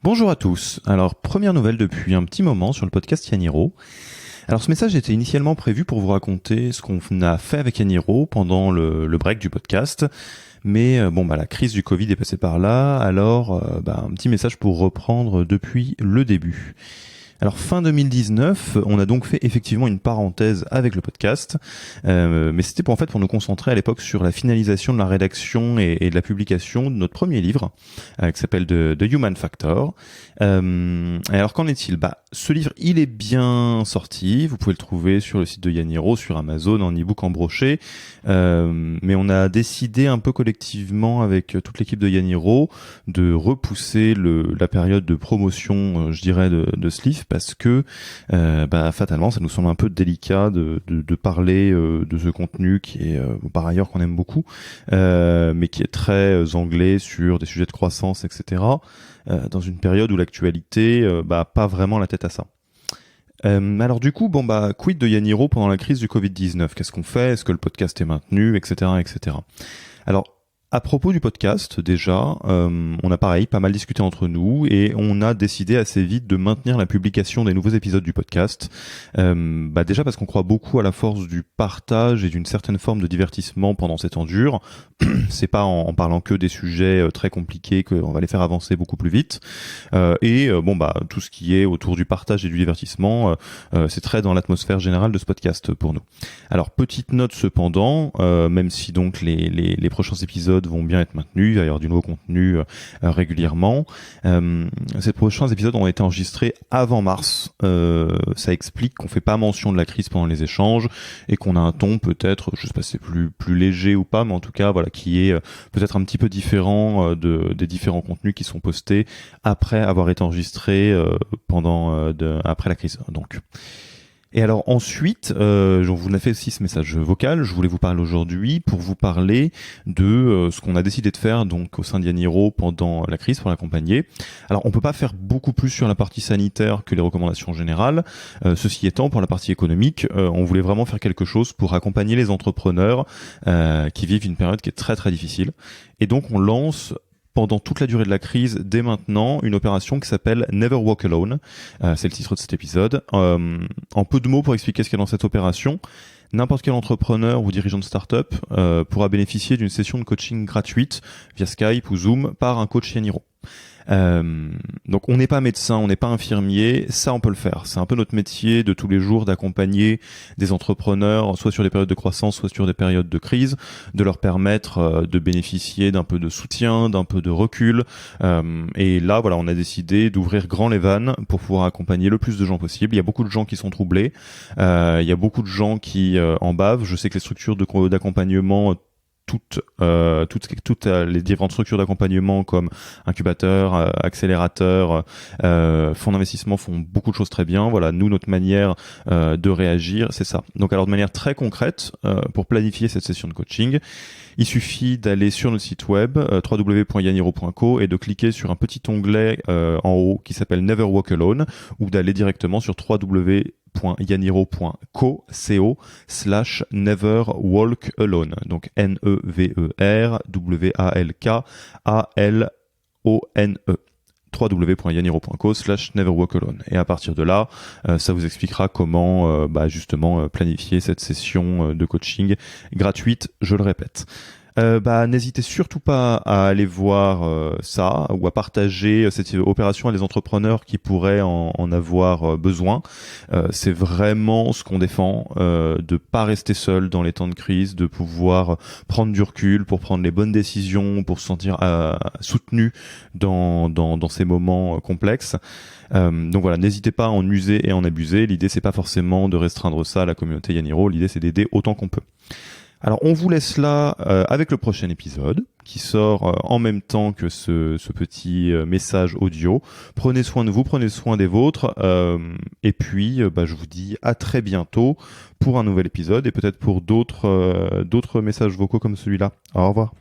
Bonjour à tous. Alors, première nouvelle depuis un petit moment sur le podcast Yaniro. Alors, ce message était initialement prévu pour vous raconter ce qu'on a fait avec Yaniro pendant le break du podcast. Mais la crise du Covid est passée par là, alors un petit message pour reprendre depuis le début. Alors fin 2019, on a donc fait effectivement une parenthèse avec le podcast, mais c'était pour nous concentrer à l'époque sur la finalisation de la rédaction et de la publication de notre premier livre, qui s'appelle The Human Factor. Et alors qu'en est-il ? Ce livre, il est bien sorti, vous pouvez le trouver sur le site de Yaniro, sur Amazon, en e-book embroché, mais on a décidé un peu collectivement avec toute l'équipe de Yaniro de repousser la période de promotion, je dirais, de ce livre, parce que fatalement ça nous semble un peu délicat de parler de ce contenu qui est par ailleurs qu'on aime beaucoup, mais qui est très anglais sur des sujets de croissance, etc., dans une période où l'actualité pas vraiment la tête à ça. Alors du coup, quid de Yaniro pendant la crise du Covid-19 ? Qu'est-ce qu'on fait ? Est-ce que le podcast est maintenu, etc., etc. Alors, à propos du podcast, déjà, on a pas mal discuté entre nous et on a décidé assez vite de maintenir la publication des nouveaux épisodes du podcast. Déjà parce qu'on croit beaucoup à la force du partage et d'une certaine forme de divertissement pendant ces temps durs. C'est pas en parlant que des sujets très compliqués qu'on va les faire avancer beaucoup plus vite. Tout ce qui est autour du partage et du divertissement, c'est très dans l'atmosphère générale de ce podcast pour nous. Alors, petite note cependant, même si donc les prochains épisodes vont bien être maintenus, il va y avoir du nouveau contenu régulièrement. Ces prochains épisodes ont été enregistrés avant mars. Ça explique qu'on fait pas mention de la crise pendant les échanges et qu'on a un ton peut-être, je sais pas si c'est plus léger ou pas, mais en tout cas qui est peut-être un petit peu différent des différents contenus qui sont postés après avoir été enregistrés après la crise. Donc. Et alors ensuite, je vous ai fait aussi ce message vocal, je voulais vous parler aujourd'hui pour vous parler de ce qu'on a décidé de faire donc au sein de Yaniro pendant la crise pour l'accompagner. Alors on peut pas faire beaucoup plus sur la partie sanitaire que les recommandations générales. Ceci étant, pour la partie économique, on voulait vraiment faire quelque chose pour accompagner les entrepreneurs qui vivent une période qui est très très difficile. Et donc on lance pendant toute la durée de la crise, dès maintenant, une opération qui s'appelle Never Walk Alone. C'est le titre de cet épisode. En peu de mots pour expliquer ce qu'il y a dans cette opération, n'importe quel entrepreneur ou dirigeant de start-up pourra bénéficier d'une session de coaching gratuite via Skype ou Zoom par un coach Yaniro. Donc on n'est pas médecin, on n'est pas infirmier, ça on peut le faire. C'est un peu notre métier de tous les jours d'accompagner des entrepreneurs, soit sur des périodes de croissance, soit sur des périodes de crise, de leur permettre de bénéficier d'un peu de soutien, d'un peu de recul. Et là, on a décidé d'ouvrir grand les vannes pour pouvoir accompagner le plus de gens possible. Il y a beaucoup de gens qui sont troublés, il y a beaucoup de gens qui en bavent. Je sais que les structures d'accompagnement toutes les différentes structures d'accompagnement comme incubateurs, accélérateurs, fonds d'investissement font beaucoup de choses très bien. Voilà, nous, notre manière de réagir, c'est ça. Donc alors de manière très concrète, pour planifier cette session de coaching, il suffit d'aller sur notre site web www.yaniro.co et de cliquer sur un petit onglet en haut qui s'appelle Never Walk Alone, ou d'aller directement sur www.yaniro.co/neverwalkalone. Donc NEVERWalkalone. www.yaniro.co/neverwalkalone. Et à partir de là, ça vous expliquera comment justement planifier cette session de coaching gratuite, je le répète. N'hésitez surtout pas à aller voir ça ou à partager cette opération à des entrepreneurs qui pourraient en avoir besoin. C'est vraiment ce qu'on défend, de pas rester seul dans les temps de crise, de pouvoir prendre du recul pour prendre les bonnes décisions, pour se sentir soutenu dans ces moments complexes. Donc voilà, n'hésitez pas à en user et en abuser. L'idée, c'est pas forcément de restreindre ça à la communauté Yaniro. L'idée, c'est d'aider autant qu'on peut. Alors on vous laisse là avec le prochain épisode qui sort en même temps que ce petit message audio. Prenez soin de vous, prenez soin des vôtres, et puis je vous dis à très bientôt pour un nouvel épisode et peut-être pour d'autres messages vocaux comme celui-là. Au revoir.